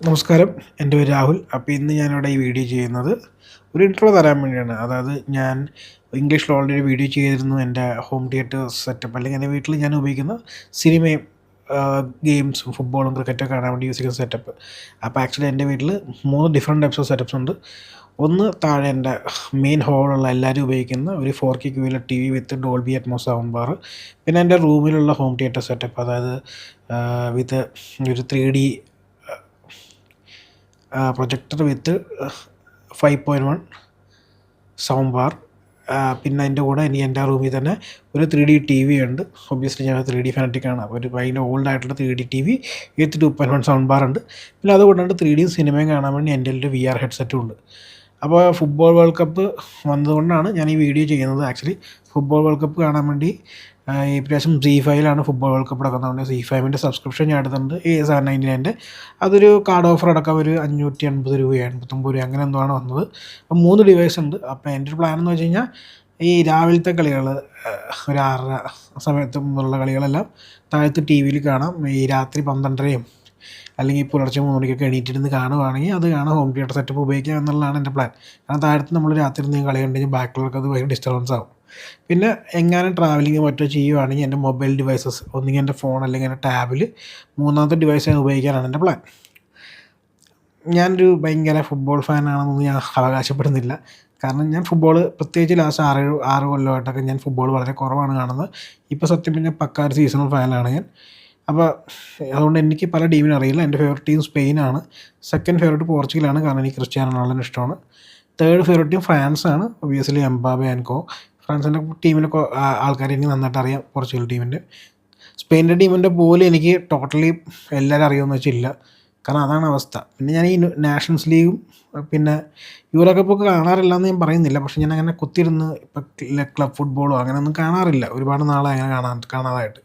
നമസ്കാരം, എൻ്റെ പേര് രാഹുൽ. അപ്പോൾ ഇന്ന് ഞാനിവിടെ ഈ വീഡിയോ ചെയ്യുന്നത് ഒരു ഇൻട്രോ തരാൻ വേണ്ടിയാണ്. അതായത് ഞാൻ ഇംഗ്ലീഷിൽ ഓൾറെഡി വീഡിയോ ചെയ്തിരുന്നു. എൻ്റെ ഹോം തിയേറ്റർ സെറ്റപ്പ് അല്ലെങ്കിൽ എൻ്റെ വീട്ടിൽ ഞാൻ ഉപയോഗിക്കുന്ന സിനിമയും ഗെയിംസും ഫുട്ബോളും ക്രിക്കറ്റൊക്കെ കാണാൻ വേണ്ടി യൂസ് ചെയ്യുന്ന സെറ്റപ്പ്. അപ്പോൾ ആക്ച്വലി എൻ്റെ വീട്ടിൽ 3 ഡിഫറെൻറ്റ് ടൈപ്സ് ഓഫ് സെറ്റപ്പ്സ് ഉണ്ട്. ഒന്ന് താഴെ എൻ്റെ മെയിൻ ഹോളുള്ള എല്ലാവരും ഉപയോഗിക്കുന്ന ഒരു 4K QLED TV വിത്ത് ഡോൾബി അറ്റ്മോസ് സൗണ്ട് ബാർ. പിന്നെ എൻ്റെ റൂമിലുള്ള ഹോം തിയേറ്റർ സെറ്റപ്പ്, അതായത് വിത്ത് ഒരു 3D പ്രൊജക്ടർ വിത്ത് 5.1 സൗണ്ട് ബാർ. പിന്നെ അതിൻ്റെ കൂടെ ഇനി എൻ്റെ റൂമിൽ തന്നെ ഒരു 3D TV ഉണ്ട്. ഒബ്വിയസ്ലി ഞാൻ 3D ഫാനറ്റിക്കാണ്. അപ്പോൾ ഒരു ഭയങ്കര ഓൾഡ് ആയിട്ടുള്ള 3D TV വിത്ത് 2.1 സൗണ്ട് ബാർ ഉണ്ട്. പിന്നെ അതുകൊണ്ടാണ് 3D സിനിമയും കാണാൻ വേണ്ടി എൻ്റെ ഒരു VR ഹെഡ്സെറ്റും ഉണ്ട്. അപ്പോൾ ഫുട്ബോൾ വേൾഡ് കപ്പ് വന്നതുകൊണ്ടാണ് ഞാൻ ഈ വീഡിയോ ചെയ്യുന്നത്. ആക്ച്വലി ഫുട്ബോൾ വേൾഡ് കപ്പ് കാണാൻ വേണ്ടി ഈ പ്രാവശ്യം ZEE5ലാണ് ഫുട്ബോൾ വേൾഡ് കപ്പ് നടക്കുന്നത്. ZEE5ൻ്റെ സബ്സ്ക്രിപ്ഷൻ ഞാൻ എടുത്തിട്ടുണ്ട് 799. അതൊരു കാർഡ് ഓഫർ അടക്കം ഒരു 580 രൂപയോ 89 രൂപ അങ്ങനെ എന്തോ ആണ് വന്നത്. അപ്പം 3 ഡിവൈസ് ഉണ്ട്. അപ്പോൾ എൻ്റെ ഒരു പ്ലാൻ എന്ന് വെച്ച് കഴിഞ്ഞാൽ ഈ രാവിലത്തെ കളികൾ ഒരു 6:30 സമയത്ത് മുതലുള്ള കളികളെല്ലാം താഴത്ത് ടി വിയിൽ കാണാം. ഈ രാത്രി 12:30 അല്ലെങ്കിൽ പുലർച്ചെ 3 മണിക്കൊക്കെ എണീറ്റിരുന്ന് കാണുവാണെങ്കിൽ അത് കാണാൻ ഹോം തിയേറ്റർ സെറ്റപ്പ് ഉപയോഗിക്കുക എന്നുള്ളതാണ് എൻ്റെ പ്ലാൻ. കാരണം താഴത്ത് നമ്മൾ രാത്രി ഇരുന്ന് കളി കണ്ടു കഴിഞ്ഞാൽ ബാക്കിയുള്ളവർക്ക് അത് ഭയങ്കര ഡിസ്റ്റർബൻസ് ആവും. പിന്നെ എങ്ങാനും ട്രാവലിംഗ് മറ്റോ ചെയ്യുവാണെങ്കിൽ എൻ്റെ മൊബൈൽ ഡിവൈസസ് ഒന്നുകിൽ എൻ്റെ ഫോൺ അല്ലെങ്കിൽ എൻ്റെ ടാബിൽ മൂന്നാമത്തെ ഡിവൈസ് ഉപയോഗിക്കാനാണ് എൻ്റെ പ്ലാൻ. ഞാനൊരു ഭയങ്കര ഫുട്ബോൾ ഫാനാണെന്നൊന്നും ഞാൻ അവകാശപ്പെടുന്നില്ല. കാരണം ഞാൻ ഫുട്ബോൾ പ്രത്യേകിച്ച് ലാസ്റ്റ് 6 കൊല്ലമായിട്ടൊക്കെ ഞാൻ ഫുട്ബോൾ വളരെ കുറവാണ് കാണുന്നത്. ഇപ്പോൾ സത്യം പറഞ്ഞാൽ പക്കാ ഒരു സീസണൽ ഫാനാണ് ഞാൻ. അപ്പോൾ അതുകൊണ്ട് എനിക്ക് പല ടീമിനെ അറിയില്ല. എൻ്റെ ഫേവററ്റ് ടീം സ്പെയിനാണ്. സെക്കൻഡ് ഫേവററ്റ് പോർച്ചുഗലാണ്, കാരണം എനിക്ക് ക്രിസ്ത്യാനോ റൊണാൾഡോനെ ഇഷ്ടമാണ്. തേർഡ് ഫേവററ്റ് ടീം ഫ്രാൻസാണ്. Obviously Mbappe and co. ഫ്രാൻസിൻ്റെ ടീമിലെ ആൾക്കാരെ എനിക്ക് നന്നായിട്ട് അറിയാം. പോർച്ചുഗൽ ടീമിൻ്റെ, സ്പെയിനിൻ്റെ ടീമിൻ്റെ പോലും എനിക്ക് ടോട്ടലി എല്ലാവരും അറിയുമെന്ന് വെച്ചില്ല. കാരണം അതാണ് അവസ്ഥ. പിന്നെ ഞാൻ ഈ നാഷൻസ് ലീഗും പിന്നെ യൂറോ കപ്പൊക്കെ കാണാറില്ല എന്ന് ഞാൻ പറയുന്നില്ല. പക്ഷേ ഞാൻ അങ്ങനെ കുത്തിയിരുന്ന് ഇപ്പം ക്ലബ് ഫുട്ബോളോ അങ്ങനെയൊന്നും കാണാറില്ല. ഒരുപാട് നാളെ അങ്ങനെ കാണാതായിട്ട്.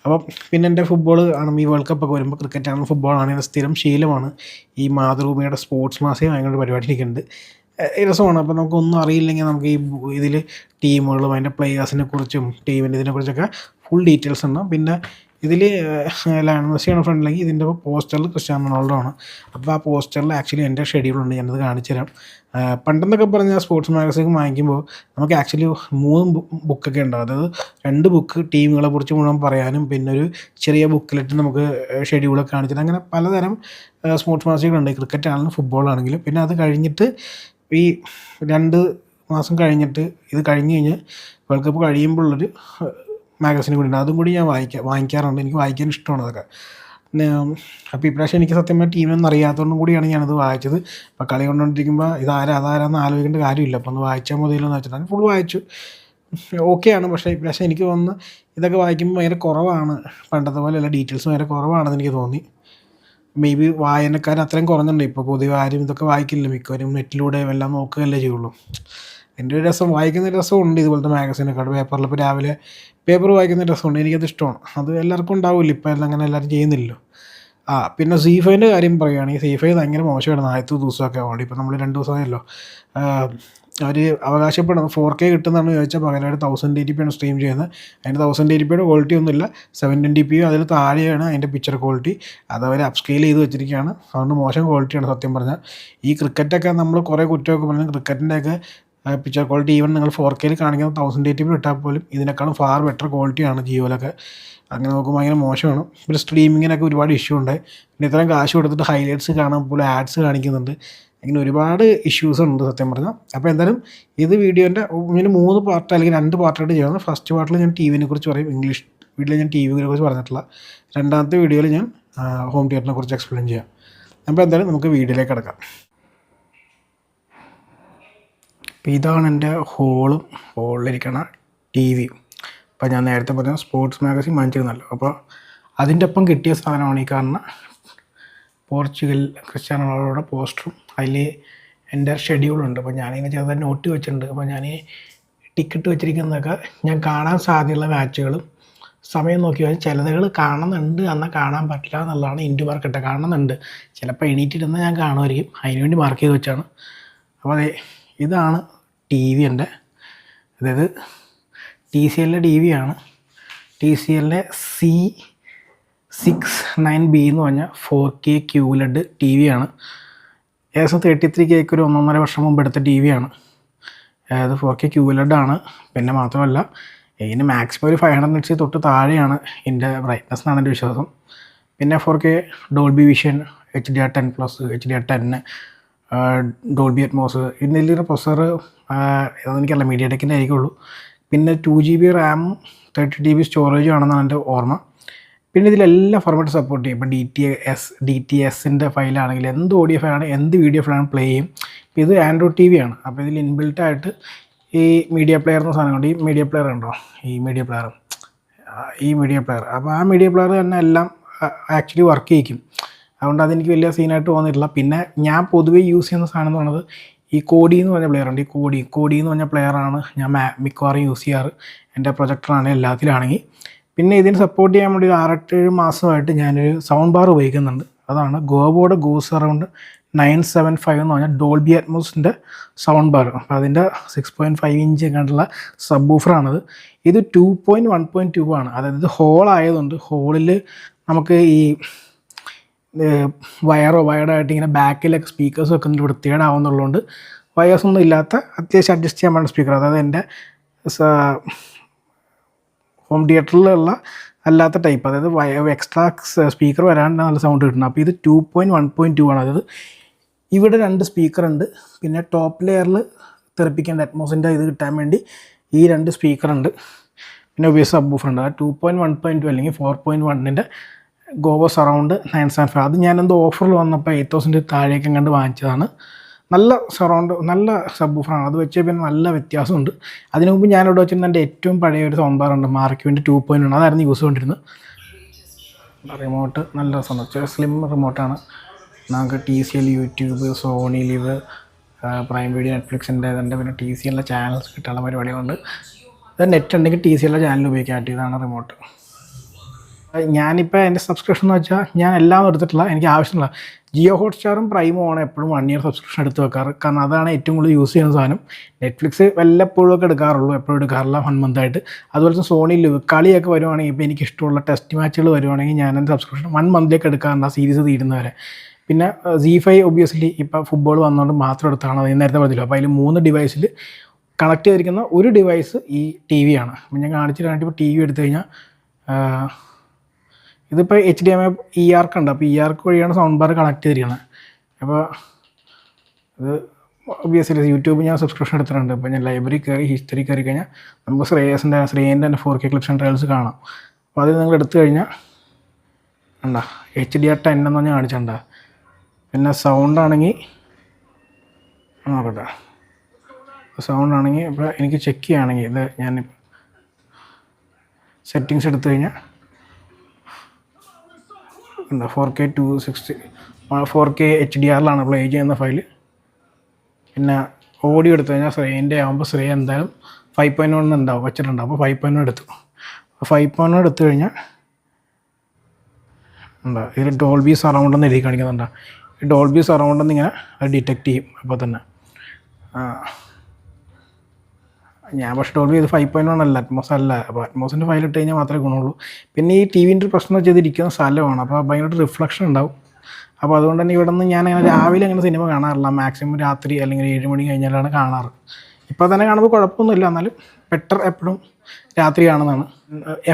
അപ്പം പിന്നെ എൻ്റെ ഫുട്ബോൾ ആണ് ഈ വേൾഡ് കപ്പൊക്കെ വരുമ്പോൾ ക്രിക്കറ്റാണ് ഫുട്ബോളാണ് എൻ്റെ സ്ഥിരം ശീലമാണ്. ഈ മാതൃഭൂമിയുടെ സ്പോർട്സ് മാസിക ഭയങ്കര പരിപാടി എനിക്കുണ്ട്. രസമാണ്. അപ്പോൾ നമുക്കൊന്നും അറിയില്ലെങ്കിൽ നമുക്ക് ഈ ഇതിൽ ടീമുകളും അതിൻ്റെ പ്ലെയേഴ്സിനെ കുറിച്ചും ടീമിൻ്റെ ഇതിനെക്കുറിച്ചൊക്കെ ഫുൾ ഡീറ്റെയിൽസ് ഉണ്ടാകും. പിന്നെ ഇതിൽ ലയണൽ മെസ്സിയാണ് ഫ്രണ്ടിലെങ്കിൽ ഇതിൻ്റെ പോസ്റ്ററിൽ ക്രിസ്ത്യാനോ റൊണാൾഡോ ആണ്. അപ്പോൾ ആ പോസ്റ്ററിൽ ആക്ച്വലി എൻ്റെ ഷെഡ്യൂളുണ്ട്, ഞാനത് കാണിച്ചു തരാം. പണ്ടെന്നൊക്കെ പറഞ്ഞാൽ സ്പോർട്സ് മാഗസിൻ വാങ്ങിക്കുമ്പോൾ നമുക്ക് ആക്ച്വലി 3 ബുക്കൊക്കെ ഉണ്ടാവും. അതായത് 2 ബുക്ക് ടീമുകളെ കുറിച്ച് മുഴുവൻ പറയാനും പിന്നെ ഒരു ചെറിയ ബുക്കിലിട്ട് നമുക്ക് ഷെഡ്യൂളൊക്കെ കാണിച്ചിട്ട് അങ്ങനെ പലതരം സ്പോർട്സ് മാസികകളുണ്ട്, ക്രിക്കറ്റ് ആണെങ്കിലും ഫുട്ബോൾ ആണെങ്കിലും. പിന്നെ അത് കഴിഞ്ഞിട്ട് ഈ 2 മാസം കഴിഞ്ഞിട്ട് ഇത് കഴിഞ്ഞ് കഴിഞ്ഞ് വേൾഡ് കപ്പ് കഴിയുമ്പോഴുള്ളൊരു മാഗസിനും കൂടി ഉണ്ട്. അതും കൂടി ഞാൻ വാങ്ങിക്കാറുണ്ട്. എനിക്ക് വായിക്കാൻ ഇഷ്ടമാണ് അതൊക്കെ. അപ്പോൾ ഇപ്രാവശ്യം എനിക്ക് സത്യം പറഞ്ഞാൽ ടീമൊന്നും അറിയാത്തതുകൊണ്ടും കൂടിയാണ് ഞാനത് വായിച്ചത്. അപ്പോൾ കളി കൊണ്ടുകൊണ്ടിരിക്കുമ്പോൾ അതാരാന്ന് ആലോചിക്കേണ്ട കാര്യമില്ല. അപ്പോൾ ഒന്ന് വായിച്ചാൽ മതിയല്ലോ എന്ന് വെച്ചിട്ടാണ് ഫുൾ വായിച്ചു. ഓക്കെയാണ്. പക്ഷേ ഇപ്രാവശ്യം എനിക്ക് തോന്നുന്നു ഇതൊക്കെ വായിക്കുമ്പോൾ ഭയങ്കര കുറവാണ്, പണ്ടത്തെ പോലെയല്ല, ഡീറ്റെയിൽസ് ഭയങ്കര കുറവാണെന്ന് എനിക്ക് തോന്നി. മേ ബി വായനക്കാർ അത്രയും കുറഞ്ഞിട്ടുണ്ട്. ഇപ്പോൾ പൊതുവെ ആരും ഇതൊക്കെ വായിക്കില്ല, മിക്കവരും നെറ്റിലൂടെ എല്ലാം നോക്കുകയല്ലേ ചെയ്യുള്ളൂ. എൻ്റെ ഒരു രസം, വായിക്കുന്ന രസമുണ്ട് ഇതുപോലത്തെ മാഗസീനൊക്കെ. പേപ്പറിൽ ഇപ്പോൾ രാവിലെ പേപ്പർ വായിക്കുന്ന രസമുണ്ട്, എനിക്കത് ഇഷ്ടമാണ്. അത് എല്ലാവർക്കും ഉണ്ടാവില്ല, ഇപ്പോൾ എല്ലാം അങ്ങനെ എല്ലാവരും ചെയ്യുന്നില്ലല്ലോ. പിന്നെ ZEE5ൻ്റെ കാര്യം പറയുകയാണെങ്കിൽ ZEE5 ഭയങ്കര മോശമാണ്. ആദ്യത്തെ ദിവസമൊക്കെ ഓൾറെഡി ഇപ്പോൾ നമ്മൾ 2 ദിവസമായല്ലോ. അവർ അവകാശപ്പെടുന്നത് 4K കിട്ടുന്നതാണെന്ന് ചോദിച്ചാൽ പകരമായിട്ട് 1080p ആണ് സ്ട്രീം ചെയ്യുന്നത്. അതിൻ്റെ 1080pയുടെ ക്വാളിറ്റി ഒന്നുമില്ല, 720p അതിൽ താഴെയാണ് അതിൻ്റെ പിക്ചർ ക്വാളിറ്റി. അതവർ അപ്സ്കെയിൽ ചെയ്ത് വെച്ചിരിക്കുകയാണ്. അതുകൊണ്ട് മോശം ക്വാളിറ്റിയാണ് സത്യം പറഞ്ഞാൽ. ഈ ക്രിക്കറ്റൊക്കെ നമ്മൾ കുറേ കുറ്റമൊക്കെ പറഞ്ഞാൽ ക്രിക്കറ്റിൻ്റെയൊക്കെ പിക്ചർ ക്വാളിറ്റി ഈവൻ നിങ്ങൾ 4Kയിൽ കാണിക്കുന്ന 1080p ഇട്ടാൽ പോലും ഇതിനേക്കാളും ഫാർ ബെറ്റർ ക്വാളിറ്റിയാണ് ജിയോയിലൊക്കെ. അങ്ങനെ നോക്കുമ്പോൾ ഭയങ്കര മോശമാണ്. പിന്നെ സ്ട്രീമിങ്ങിനൊക്കെ ഒരുപാട് ഇഷ്യൂ ഉണ്ട്. പിന്നെ ഇത്രയും കാശ് കൊടുത്തിട്ട് ഹൈലൈറ്റ്സ് കാണാൻ പോലും ആഡ്സ് കാണിക്കുന്നുണ്ട്. അങ്ങനെ ഒരുപാട് ഇഷ്യൂസ് ഉണ്ട് സത്യം പറഞ്ഞാൽ. അപ്പോൾ എന്തായാലും ഇത് വീഡിയോൻ്റെ ഇങ്ങനെ 3 പാർട്ട് അല്ലെങ്കിൽ 2 പാർട്ടായിട്ട് ചെയ്യുന്നത്. ഫസ്റ്റ് പാർട്ടിൽ ഞാൻ ടി വിനെ കുറിച്ച് പറയും, ഇംഗ്ലീഷ് വീഡിയോയിൽ ഞാൻ ടി വിനെ കുറിച്ച് പറഞ്ഞിട്ടില്ല. രണ്ടാമത്തെ വീഡിയോയിൽ ഞാൻ ഹോം തിയേറ്ററിനെ കുറിച്ച് എക്സ്പ്ലെയിൻ ചെയ്യാം. അപ്പോൾ എന്തായാലും നമുക്ക് വീഡിയോയിലേക്ക് കിടക്കാം. അപ്പോൾ ഇതാണ് എൻ്റെ ഹോളിലിരിക്കണ ടി വി. അപ്പോൾ ഞാൻ നേരത്തെ പറഞ്ഞ സ്പോർട്സ് മാഗസിൻ വാങ്ങിച്ചിരുന്നല്ലോ, അപ്പോൾ അതിൻ്റെ ഒപ്പം കിട്ടിയ സാധനമാണ് ഈ കാണുന്ന പോർച്ചുഗൽ ക്രിസ്ത്യാനോ റൊണാൾഡോയുടെ പോസ്റ്ററും. അതിൽ എൻ്റെ ഷെഡ്യൂളുണ്ട്. അപ്പോൾ ഞാനിങ്ങനെ ചെറുതായി നോട്ട് വെച്ചിട്ടുണ്ട്. അപ്പോൾ ഞാൻ ടിക്കറ്റ് വെച്ചിരിക്കുന്നതൊക്കെ ഞാൻ കാണാൻ സാധ്യതയുള്ള മാച്ചുകളും സമയം നോക്കി വെച്ചാൽ ചിലതുകൾ കാണുന്നുണ്ട്, എന്നാൽ കാണാൻ പറ്റില്ല എന്നുള്ളതാണ് ഇൻഡു മാർക്കറ്റ്. കാണുന്നുണ്ട്, ചിലപ്പോൾ എണീറ്റിരുന്ന് ഞാൻ കാണുമായിരിക്കും, അതിനുവേണ്ടി മാർക്ക് ചെയ്ത് വെച്ചാണ്. അപ്പോൾ ഇതാണ് ടി വി എൻ്റെ, അതായത് TCLൻ്റെ ടി വിയാണ്. TCLൻ്റെ 609B എന്ന് പറഞ്ഞാൽ 4K QLED ടി വി ആണ്. ഏകദേശം 33K ഒരു 1.5 വർഷം മുമ്പ് എടുത്ത ടി വി ആണ്. അത് 4K QLED ആണ്. പിന്നെ മാത്രമല്ല ഇതിന് മാക്സിമം ഒരു 500 nits തൊട്ട് താഴെയാണ് ഇതിൻ്റെ ബ്രൈറ്റ്നസ് എന്നാണ് എൻ്റെ വിശ്വാസം. പിന്നെ 4K Dolby vision, HDR10+, HDR10, Dolby Atmos. ഇതിൻ്റെ പ്രൊസസ്സർ അതെനിക്കറിയില്ല, മീഡിയ ടെക്കിൻ്റെ ആയിരിക്കുള്ളൂ. പിന്നെ 2GB റാം 30GB സ്റ്റോറേജും ആണെന്നാണ് എൻ്റെ ഓർമ്മ. പിന്നെ ഇതിലെല്ലാം ഫോർമാറ്റ് സപ്പോർട്ട് ചെയ്യും. ഇപ്പോൾ DTSൻ്റെ ഫയലാണെങ്കിൽ എന്ത് ഓഡിയോ ഫയലാണ്, എന്ത് വീഡിയോ ഫയലാണ് പ്ലേ ചെയ്യും. ഇപ്പോൾ ഇത് ആൻഡ്രോയിഡ് ടി വി ആണ്. അപ്പോൾ ഇതിൽ ഇൻബിൽട്ടായിട്ട് ഈ മീഡിയ പ്ലെയർ എന്ന സാധനം കൊണ്ട്, ഈ മീഡിയ പ്ലെയർ ഉണ്ടോ, ഈ മീഡിയ പ്ലെയർ, അപ്പോൾ ആ മീഡിയ പ്ലെയർ തന്നെ എല്ലാം ആക്ച്വലി വർക്ക് ചെയ്യിക്കും. അതുകൊണ്ട് അതെനിക്ക് വലിയ സീനായിട്ട് തോന്നിയിട്ടില്ല. പിന്നെ ഞാൻ പൊതുവേ യൂസ് ചെയ്യുന്ന സാധനം എന്ന് പറയുന്നത് ഈ കോഡി എന്ന് പറഞ്ഞ പ്ലെയർ ഉണ്ട്. ഈ കോഡി എന്ന് പറഞ്ഞ പ്ലെയറാണ് ഞാൻ മിക്കവാറും യൂസ് ചെയ്യാറ്. എൻ്റെ പ്രൊജക്ടറാണെങ്കിൽ എല്ലാത്തിലാണെങ്കിൽ. പിന്നെ ഇതിന് സപ്പോർട്ട് ചെയ്യാൻ വേണ്ടി ഒരു 6-7 മാസമായിട്ട് ഞാനൊരു സൗണ്ട് ബാർ ഉപയോഗിക്കുന്നുണ്ട്. അതാണ് ഗോബോയുടെ ഗോസ് അറൗണ്ട് 975 എന്ന് പറഞ്ഞാൽ ഡോൾബി അറ്റ്മോസിൻ്റെ സൗണ്ട് ബാർ. അപ്പോൾ അതിൻ്റെ 6.5 ഇഞ്ച് കണ്ടുള്ള സബ് ഊഫറാണിത്. ഇത് 2.1.2 ആണ്. അതായത് ഹോൾ ആയതുകൊണ്ട് ഹോളിൽ നമുക്ക് ഈ വയർഡായിട്ട് ഇങ്ങനെ ബാക്കിലൊക്കെ സ്പീക്കേഴ്സ് വെക്കുന്നത് വൃത്തികേടാവുന്നുള്ളതുകൊണ്ട് വയേഴ്സൊന്നും ഇല്ലാത്ത അത്യാവശ്യം അഡ്ജസ്റ്റ് ചെയ്യാൻ പറ്റുന്ന സ്പീക്കർ. അതായത് എൻ്റെ ഹോം തിയേറ്ററിലുള്ള അല്ലാത്ത ടൈപ്പ്, അതായത് എക്സ്ട്രാ സ്പീക്കർ വരാണ്ട് നല്ല സൗണ്ട് കിട്ടുന്നത്. അപ്പോൾ ഇത് 2.1.2 ആണ്. അതായത് ഇവിടെ 2 സ്പീക്കറുണ്ട്. പിന്നെ ടോപ്പ് ലെയറിൽ തെറിപ്പിക്കേണ്ട അറ്റ്മോസിൻ്റെ ഇത് കിട്ടാൻ വേണ്ടി ഈ 2 സ്പീക്കറുണ്ട്. പിന്നെ ഉപയോഗിച്ച സബ് ഊഫറുണ്ട്. അത് 2.1.2 അല്ലെങ്കിൽ 4.1ൻ്റെ ഗോബോസ് അറൗണ്ട് 975. അത് ഞാനെന്തോ ഓഫറിൽ വന്നപ്പോൾ 8000 താഴേക്കും കണ്ട് വാങ്ങിച്ചതാണ്. നല്ല നല്ല സബ് ഊഫറാണ്. അത് വെച്ച് പിന്നെ നല്ല വ്യത്യാസമുണ്ട്. അതിനു മുമ്പ് ഞാനിവിടെ വെച്ചിരുന്ന എൻ്റെ ഏറ്റവും പഴയ ഒരു സൗണ്ട് ബാറുണ്ട്, മാർക്യുവിൻ്റെ 2.1. അതായിരുന്നു യൂസ് കൊണ്ടിരുന്നത്. റിമോട്ട് നല്ല രസമുണ്ട്, സ്ലിം റിമോട്ടാണ്. നമുക്ക് TCL, YouTube, Sony Liv, Prime Video, നെറ്റ്ഫ്ലിക്സിൻ്റെ ഇതുണ്ട്. പിന്നെ TCLൻ്റെ ചാനൽസ് കിട്ടാനുള്ള പരിപാടികളുണ്ട്. അത് നെറ്റ് ഉണ്ടെങ്കിൽ TCLൻ്റെ ചാനൽ ഉപയോഗിക്കാൻ പറ്റിയതാണ് റിമോട്ട്. ഞാനിപ്പോൾ എൻ്റെ സബ്സ്ക്രിപ്ഷൻ എന്ന് വെച്ചാൽ ഞാൻ എല്ലാം എടുത്തിട്ടില്ല, എനിക്ക് ആവശ്യമില്ല. ജിയോ ഹോട്ട്സ്റ്റാറും പ്രൈമും ആണ് എപ്പോഴും 1 ഇയർ സബ്സ്ക്രിപ്ഷൻ എടുത്ത് വെക്കാറ്. കാരണം അതാണ് ഏറ്റവും കൂടുതൽ യൂസ് ചെയ്യുന്ന സാധനം. നെറ്റ്ഫ്ലിക്സ് വല്ലപ്പോഴും ഒക്കെ എടുക്കാറുള്ളൂ, എപ്പോഴും എടുക്കാറില്ല 1 മന്തായിട്ട്. അതുപോലെ തന്നെ സോണി ലിവ് കളിയൊക്കെ വരുവാണെങ്കിൽ, ഇപ്പോൾ എനിക്ക് ഇഷ്ടമുള്ള ടെസ്റ്റ് മാച്ചുകൾ വരുവാണെങ്കിൽ ഞാൻ എൻ്റെ സബ്സ്ക്രിപ്ഷൻ 1 മന്തിലേക്ക് എടുക്കാറുണ്ട്, ആ സീരീസ് തീരുന്നവരെ. പിന്നെ ZEE5 ഒബ്വിയസ്ലി ഇപ്പോൾ ഫുട്ബോൾ വന്നുകൊണ്ട് മാത്രം എടുത്താണ്. അത് നേരത്തെ പറഞ്ഞില്ല. അപ്പോൾ അതിൽ 3 ഡിവൈസിൽ കണക്ട് ചെയ്തിരിക്കുന്ന ഒരു ഡിവൈസ് ഈ TV ആണ്. അപ്പം ഞാൻ കാണിച്ചിട്ടാണ്. ഇപ്പോൾ TV എടുത്തു കഴിഞ്ഞാൽ ഇതിപ്പോൾ HDMI EARC ഉണ്ട്. അപ്പോൾ EARC വഴിയാണ് സൗണ്ട് ബാർ കണക്ട് ചെയ്തിരിക്കുന്നത്. അപ്പോൾ ഇത് ഒബ്വിയസ്ലി യൂട്യൂബ് ഞാൻ സബ്സ്ക്രിപ്ഷൻ എടുത്തിട്ടുണ്ട്. ഇപ്പോൾ ഞാൻ ലൈബ്രറി കയറി ഹിസ്റ്ററി കയറി കഴിഞ്ഞാൽ നമുക്ക് ശ്രേയൻ്റെ തന്നെ 4K ക്ലിപ്സ് ആൻഡ് ട്രയൽസ് കാണാം. അപ്പോൾ അത് നിങ്ങൾ എടുത്തു കഴിഞ്ഞാൽ ഉണ്ടാ HDR10 എന്ന് പറഞ്ഞാൽ കാണിച്ചിട്ടുണ്ടാ. പിന്നെ സൗണ്ടാണെങ്കിൽ നോക്കട്ടെ, സൗണ്ടാണെങ്കിൽ ഇപ്പോൾ എനിക്ക് ചെക്ക് ചെയ്യുകയാണെങ്കിൽ ഇത് ഞാൻ സെറ്റിങ്സ് എടുത്തു കഴിഞ്ഞാൽ 4K 260 4K HDR പ്ലേ ചെയ്യുന്ന ഫയൽ. പിന്നെ ഓഡിയോ എടുത്തു കഴിഞ്ഞാൽ ശ്രേയൻ്റെ ആകുമ്പോൾ ശ്രേയ എന്തായാലും 5.1 ഉണ്ടാവും, വെച്ചിട്ടുണ്ടാവും. അപ്പോൾ 5.1 എടുത്തു. 5.1 എടുത്തു കഴിഞ്ഞാൽ എന്താ ഇതിൽ ഡോൾബി സറൗണ്ട് എന്ന് എഴുതി കാണിക്കുന്നുണ്ടോ. ഈ ഡോൾബി സറൗണ്ട് എന്നിങ്ങനെ അത് ഡിറ്റക്റ്റ് ചെയ്യും അപ്പോൾ തന്നെ. ഞാൻ പക്ഷേ ഡോൾബി ഇത് 5.1 അല്ല, അറ്റ്മോസ് അല്ല. അപ്പോൾ അറ്റ്മോസിൻ്റെ ഫയൽ ഇട്ട് കഴിഞ്ഞാൽ മാത്രമേ ഗുണമുള്ളൂ. പിന്നെ ഈ TVൻ്റെ ഒരു പ്രശ്നം വെച്ചാൽ ഇരിക്കുന്ന സ്ഥലമാണ്, അപ്പോൾ ഭയങ്കര റിഫ്ലക്ഷൻ ഉണ്ടാവും. അപ്പോൾ അതുകൊണ്ട് തന്നെ ഇവിടെ നിന്ന് ഞാൻ അങ്ങനെ രാവിലെ അങ്ങനെ സിനിമ കാണാറില്ല. മാക്സിമം രാത്രി അല്ലെങ്കിൽ 7 മണി കഴിഞ്ഞാലാണ് കാണാറ്. ഇപ്പോൾ തന്നെ കാണുമ്പോൾ കുഴപ്പമൊന്നുമില്ല, എന്നാലും ബെറ്റർ എപ്പോഴും രാത്രി കാണുന്നതാണ്.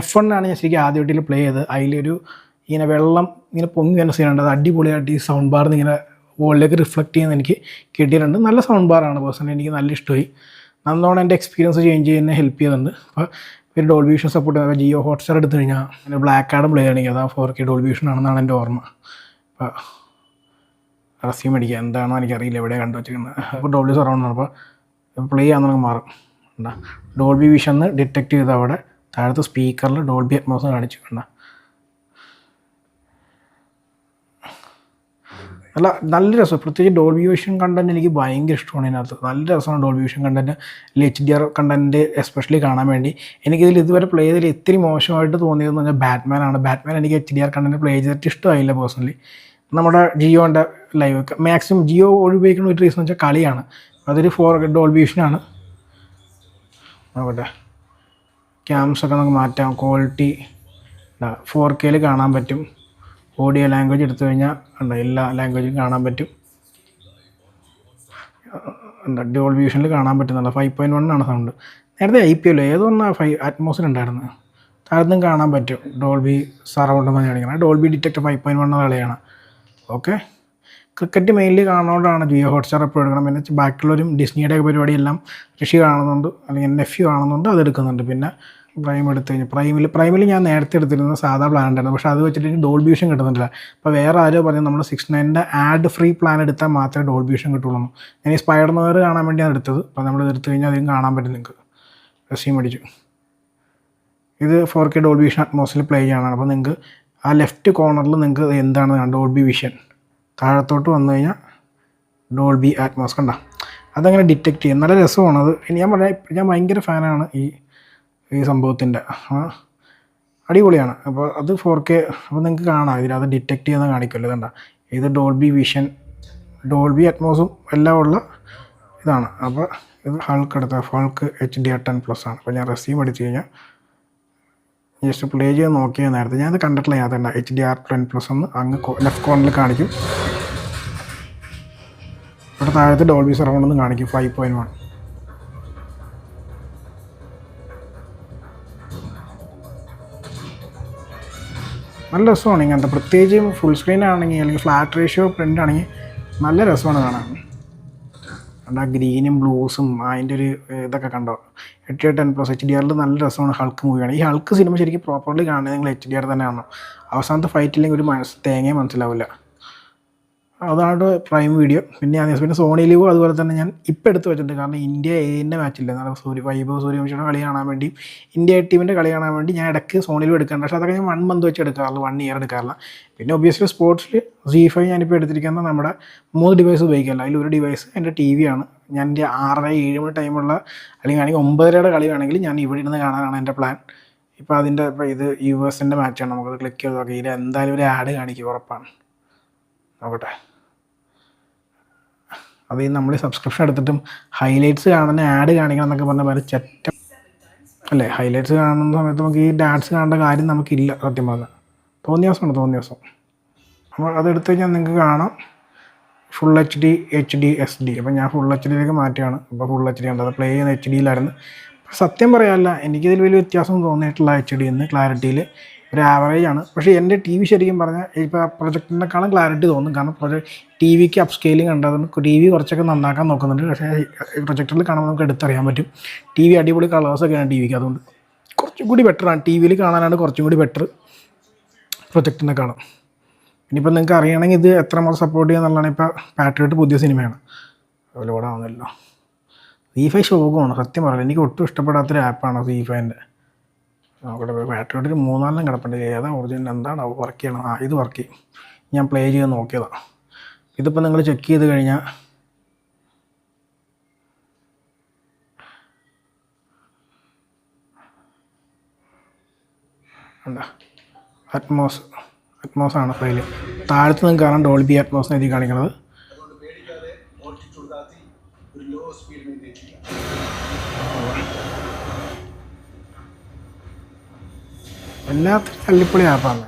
F1 ആണ് ഞാൻ ശരിക്കും ആദ്യമായിട്ട് പ്ലേ ചെയ്തത്. അതിലൊരു ഇങ്ങനെ വെള്ളം ഇങ്ങനെ പൊങ്ങി വരുന്ന സീനുണ്ട്. അത് അടിപൊളിയായിട്ട് ഈ സൗണ്ട് ബാറിൽ നിന്ന് ഇങ്ങനെ വോളിലേക്ക് റിഫ്ലക്റ്റ് ചെയ്യുന്ന എനിക്ക് കിട്ടിയിട്ടുണ്ട്. നല്ല സൗണ്ട് ബാറാണ്. പേഴ്സണലി എനിക്ക് നല്ല ഇഷ്ടമായി. നല്ലോണം എൻ്റെ എക്സ്പീരിയൻസ് ചേഞ്ച് ചെയ്യുന്നതിനെ ഹെൽപ്പ് ചെയ്യുന്നുണ്ട്. അപ്പോൾ ഒരു ഡോൾബി വിഷൻ സപ്പോർട്ട് ചെയ്യുന്നത് ജിയോ ഹോട്ട്സ്റ്റാർ എടുത്തു കഴിഞ്ഞാൽ പിന്നെ ബ്ലാക്ക് ആഡും പ്ലേ ചെയ്യണമെങ്കിൽ അതാ 4K ഡോൾബി വിഷൻ ആണെന്നാണ് എൻ്റെ ഓർമ്മ. അപ്പോൾ റസ്യം മേടിക്കുക എന്താണോ എനിക്കറിയില്ല, എവിടെയാണ് കണ്ടു വെച്ചിരിക്കുന്നത്. അപ്പോൾ ഡോൾബി സറൗണ്ടാണ്. അപ്പോൾ പ്ലേ ചെയ്യാൻ മാറും. എന്താ ഡോൾബി വിഷൻ ഡിറ്റക്റ്റ് ചെയ്ത് അവിടെ താഴത്തെ സ്പീക്കറിൽ ഡോൾബി അറ്റ്മോസ് കാണിച്ചു. നല്ല രസം. പ്രത്യേകിച്ച് ഡോൾബി വിഷൻ കണ്ടൻറ്റ് എനിക്ക് ഭയങ്കര ഇഷ്ടമാണ്. ഇതിനകത്ത് നല്ല രസമാണ് Dolby vision content. HDR content especially കാണാൻ വേണ്ടി. എനിക്കിതിൽ ഇതുവരെ പ്ലേ ചെയ്തതിൽ ഇത്തിരി മോശമായിട്ട് തോന്നിയതെന്ന് പറഞ്ഞാൽ ബാറ്റ്മാനാണ്. ബാറ്റ്മാൻ എനിക്ക് HDR കണ്ടൻറ്റ് പ്ലേ ചെയ്തിട്ട് ഇഷ്ടമായില്ല പേഴ്സണലി. നമ്മുടെ ജിയോൻ്റെ ലൈവ് മാക്സിമം ജിയോ ഉപയോഗിക്കുന്ന ഒരു റീസൺ വെച്ചാൽ കളിയാണ്. അതൊരു 4K ഡോൾബി വിഷനാണ്. നോക്കട്ടെ, ക്യാംസൊക്കെ നമുക്ക് മാറ്റാം, ക്വാളിറ്റി 4K കാണാൻ പറ്റും. ഓഡിയോ ലാംഗ്വേജ് എടുത്തു കഴിഞ്ഞാൽ ഉണ്ട് എല്ലാ ലാംഗ്വേജും കാണാൻ പറ്റും. ഡോൾബി വിഷനിൽ കാണാൻ പറ്റുന്നുണ്ട്. 5.1 ആണ് സൗണ്ട്. നേരത്തെ IPL ഏതൊന്നാ അറ്റ്മോസിലുണ്ടായിരുന്നത്. താഴത്തും കാണാൻ പറ്റും ഡോൾബി സറൗണ്ട് എന്ന് കാണിക്കണം. ഡോൾബി ഡിറ്റക്ട് 5.1 കളിയാണ്. ഓക്കെ, ക്രിക്കറ്റ് മെയിൻലി കാണുന്നതുകൊണ്ടാണ് ജിയോ ഹോട്ട്സ്റ്റാർ എപ്പോഴും എടുക്കണം. പിന്നെ ബാക്കിയുള്ളവരും ഡിസ്നിയുടെ പരിപാടിയെല്ലാം ഋഷി കാണുന്നുണ്ട്, അല്ലെങ്കിൽ നെഫ്യൂ കാണുന്നുണ്ട്, അതെടുക്കുന്നുണ്ട്. പിന്നെ പ്രൈം എടുത്തു കഴിഞ്ഞാൽ പ്രൈമിൽ ഞാൻ നേരത്തെ എടുത്തിരുന്നത് സാധാ പ്ലാൻ ഉണ്ടായിരുന്നു. പക്ഷേ അത് വെച്ചിട്ട് എനിക്ക് ഡോൾബി വിഷൻ കിട്ടുന്നില്ല. അപ്പോൾ വേറെ ആരോ പറഞ്ഞു നമ്മൾ 6.9 ആഡ് ഫ്രീ പ്ലാൻ എടുത്താൽ മാത്രമേ ഡോൾബി വിഷൻ കിട്ടുള്ളൂ. ഞാൻ ഈ സ്പൈഡർമാൻ കാണാൻ വേണ്ടിയാണ് എടുത്തത്. അപ്പോൾ നമ്മൾ എടുത്തു കഴിഞ്ഞാൽ അതിന് കാണാൻ പറ്റും. നിങ്ങൾക്ക് റെസീം അടിച്ചു. ഇത് 4K ഡോൾബി വിഷൻ അറ്റ്മോസിൽ പ്ലേ ചെയ്യാനാണ്. അപ്പോൾ നിങ്ങൾക്ക് ആ ലെഫ്റ്റ് കോർണറിൽ നിങ്ങൾക്ക് എന്താണ് ഡോൾബി വിഷൻ, താഴത്തോട്ട് വന്നു കഴിഞ്ഞാൽ ഡോൾബി അറ്റ്മോസ് കണ്ട അതങ്ങനെ ഡിറ്റക്റ്റ് ചെയ്യും. നല്ല രസമാണ് അത്. ഞാൻ ഭയങ്കര ഫാനാണ് ഈ സംഭവത്തിൻ്റെ. അടിപൊളിയാണ്. അപ്പോൾ അത് 4K. അപ്പോൾ നിങ്ങൾക്ക് കാണാം ഇതിനകത്ത് ഡിറ്റക്റ്റ് ചെയ്യുന്ന കാണിക്കുമല്ലോ. ഇതുണ്ട, ഇത് ഡോൾബി വിഷൻ, ഡോൾബി അറ്റ്മോസും എല്ലാം ഉള്ള ഇതാണ്. അപ്പോൾ ഇത് ഹൾക്ക് എടുത്ത ഹൾക്ക് HDR10+ ആണ്. അപ്പോൾ ഞാൻ റെസീം അടിച്ചു കഴിഞ്ഞാൽ ജസ്റ്റ് പ്ലേ ചെയ്ത് നോക്കിയാൽ നേരത്തെ ഞാനത് കണ്ടിട്ടില്ല. ഞാൻ HDR10+ എന്ന് അങ്ങ് ലെഫ്റ്റ് കോർണറിൽ കാണിക്കും. ഇവിടെ താഴത്ത് ഡോൾബി സറൗണ്ട് എന്ന് കാണിക്കും 5.1. നല്ല രസമാണ് ഇങ്ങനത്തെ, പ്രത്യേകിച്ച് ഫുൾ സ്ക്രീൻ ആണെങ്കിൽ അല്ലെങ്കിൽ ഫ്ലാറ്റ് റേഷ്യോ പ്രിൻ്റ് ആണെങ്കിൽ നല്ല രസമാണ് കാണാൻ. കണ്ടാ ഗ്രീനും ബ്ലൂസും അതിൻ്റെ ഒരു ഇതൊക്കെ കണ്ടോ. 810+ HDR നല്ല രസമാണ്. ഹൾക്ക് മൂവിയാണ്. ഈ ഹൾക്ക് സിനിമ ശരിക്കും പ്രോപ്പർലി കാണുന്നത് നിങ്ങൾ HDR തന്നെ കാണണം. അവസാനത്തെ ഫൈറ്റില്ലെങ്കിൽ ഒരു തേങ്ങയും മനസ്സിലാവില്ല. അതാണ് പ്രൈം വീഡിയോ. പിന്നെ സോണി ലീവ് അതുപോലെ തന്നെ ഞാൻ ഇപ്പോൾ എടുത്ത് വെച്ചിട്ടുണ്ട്. കാരണം ഇന്ത്യ ഏതിൻ്റെ മാച്ചില്ല, നല്ല വൈഭവ് സൂര്യവംശിയുടെ കളി കാണാൻ വേണ്ടി, ഇന്ത്യ ടീമിൻ്റെ കളി കാണാൻ വേണ്ടി ഞാൻ ഇടയ്ക്ക് സോണി ലീവ് എടുക്കാറുണ്ട്. പക്ഷേ അതൊക്കെ ഞാൻ 1 മന്ത് വെച്ച് എടുക്കാറുള്ളൂ, 1 ഇയർ എടുക്കാറില്ല. പിന്നെ ഒബ്വിയസ്ലി സ്പോർട്സിൽ ZEE5 ഞാനിപ്പോൾ എടുത്തിരിക്കുന്നത് നമ്മുടെ 3 ഡിവൈസ് ഉപയോഗിക്കില്ല. അതിലൊരു ഡിവൈസ് എൻ്റെ TV ആണ്. ഞാൻ എൻ്റെ 6:30-7 മണി ടൈമുള്ള അല്ലെങ്കിൽ 9:30 കളി വേണമെങ്കിൽ ഞാൻ ഇവിടെ ഇരുന്ന് കാണാനാണ് എൻ്റെ പ്ലാൻ. ഇപ്പോൾ ഇത് US-ൻ്റെ മാച്ചാണ്. നമുക്കത് ക്ലിക്ക് ചെയ്ത് നോക്കാം. ഇതിൽ എന്തായാലും ഒരു ആഡ് കാണിക്കും, ഉറപ്പാണ്. നോക്കട്ടെ. അത് നമ്മൾ സബ്സ്ക്രിപ്ഷൻ എടുത്തിട്ടും ഹൈലൈറ്റ്സ് കാണുന്ന ആഡ് കാണിക്കണം എന്നൊക്കെ പറഞ്ഞാൽ വളരെ ചെറ്റ അല്ലേ. ഹൈലൈറ്റ്സ് കാണുന്ന സമയത്ത് നമുക്ക് ഈ ഡാൻസ് കാണേണ്ട കാര്യം നമുക്കില്ല. സത്യം പറഞ്ഞാൽ തോന്നിയ ദിവസം. അപ്പോൾ അതെടുത്ത് കഴിഞ്ഞാൽ നിങ്ങൾക്ക് കാണാം ഫുൾ HD SD. അപ്പോൾ ഞാൻ ഫുൾ HDയിലേക്ക് മാറ്റിയാണ്. അപ്പോൾ ഫുൾ HD ഉണ്ട്. അത് പ്ലേ ചെയ്യുന്ന HDയിലായിരുന്നു. സത്യം പറയാമല്ല, എനിക്കിതിൽ വലിയ വ്യത്യാസം തോന്നിയിട്ടുള്ള HD എന്ന് ക്ലാരിറ്റിയിൽ ഒരു ആവറേജാണ്. പക്ഷേ എൻ്റെ TV ശരിക്കും പറഞ്ഞാൽ ഇപ്പോൾ പ്രൊജക്ടറിനേക്കാളും ക്ലാരിറ്റി തോന്നും. കാരണം TVക്ക് അപ്പ് സ്കെയിലിംഗ് ഉണ്ട്. അതുകൊണ്ട് TV കുറച്ചൊക്കെ നന്നാക്കാൻ നോക്കുന്നുണ്ട്. പക്ഷേ പ്രൊജക്ടറിൽ കാണുമ്പോൾ നമുക്ക് എടുത്തറിയാൻ പറ്റും. TV അടിപൊളി കളേഴ്സൊക്കെയാണ് TVക്ക്. അതുകൊണ്ട് കുറച്ചും കൂടി ബെറ്ററാണ്. TVയിൽ കാണാനാണ് കുറച്ചും കൂടി ബെറ്റർ പ്രൊജക്ടറിനെക്കാളും. ഇനിയിപ്പോൾ നിങ്ങൾക്ക് അറിയണമെങ്കിൽ ഇത് എത്രമാത്രം സപ്പോർട്ട് ചെയ്യുക എന്നുള്ളതാണ്. ഇപ്പോൾ പാട്രിയോട്ട് പുതിയ സിനിമയാണ്, അതിലൂടെ ആവുന്നല്ലോ. ZEE5 ശോകമാണ് സത്യം പറയാം. എനിക്ക് ഒട്ടും ഇഷ്ടപ്പെടാത്തൊരു ആപ്പാണ് ZEE5ൻ്റെ. നോക്കട്ടെ, പാട്രിയോട്ടിൽ 3-4 കിടപ്പുണ്ട്. ഏതാ ഒറിജിനൽ, എന്താണ് വർക്ക് ചെയ്യണം? ഇത് വർക്ക് ചെയ്യും. ഞാൻ പ്ലേ ചെയ്ത് നോക്കിയതാണ്. ഇതിപ്പോൾ നിങ്ങൾ ചെക്ക് ചെയ്ത് കഴിഞ്ഞാൽ എന്താ അറ്റ്മോസ് ആണ് ഫയൽ. താഴത്ത് നിങ്ങൾക്ക് കാണാൻ ഡോൾബി അറ്റ്മോസ് എഴുതി കാണിക്കുന്നത്. എല്ലാത്തിനും തല്ലിപ്പൊളി ആപ്പാണ്.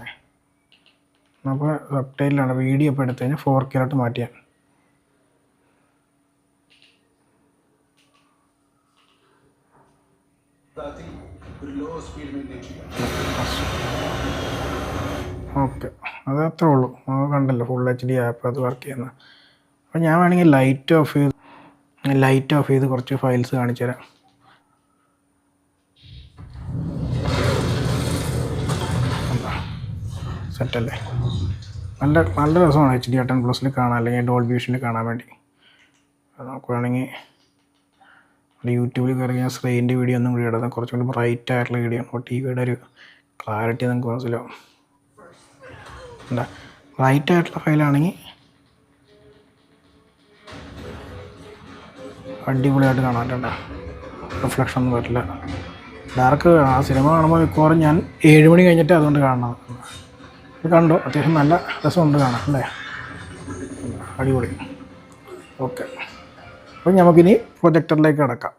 അപ്പോൾ സബ്ടൈറ്റിലാണ് വീഡിയോ ഇപ്പോൾ എടുത്തു കഴിഞ്ഞാൽ 4K മാറ്റിയാൽ ഓക്കെ. അത് അത്രേ ഉള്ളൂ. അത് കണ്ടല്ലോ ഫുൾ HD ആപ്പ് അത് വർക്ക് ചെയ്യുന്നത്. അപ്പോൾ ഞാൻ വേണമെങ്കിൽ ലൈറ്റ് ഓഫ് ചെയ്ത് കുറച്ച് ഫയൽസ് കാണിച്ചു തരാം. സെറ്റല്ലേ, നല്ല രസമാണ് HDR10+ കാണാൻ, അല്ലെങ്കിൽ ഡോൾബി വിഷനിൽ കാണാൻ വേണ്ടി. നമുക്ക് വേണമെങ്കിൽ യൂട്യൂബിൽ കയറി ഞാൻ സ്ക്രീനിൻ്റെ വീഡിയോ ഒന്നും കൂടി ഇടുന്നത് കുറച്ചും കൂടി ബ്രൈറ്റ് ആയിട്ടുള്ള വീഡിയോ ആണ്. TVയുടെ ഒരു ക്ലാരിറ്റി നിങ്ങൾക്ക് മനസ്സിലാവും. എന്താ ബ്രൈറ്റ് ആയിട്ടുള്ള ഫയലാണെങ്കിൽ അടിപൊളിയായിട്ട് കാണാനുണ്ട്. റിഫ്ലക്ഷൻ ഒന്നും പറ്റില്ല. ഡാർക്ക് ആ സിനിമ കാണുമ്പോൾ മിക്കവാറും ഞാൻ 7 മണി കഴിഞ്ഞിട്ട് അതുകൊണ്ട് കാണണം. ഇത് കണ്ടോ, അത്യാവശ്യം നല്ല രസമുണ്ട് കാണാം അല്ലേ, അടിപൊളി. ഓക്കെ, അപ്പോൾ നമുക്കിനി പ്രൊജക്ടറിലേക്ക് കിടക്കാം.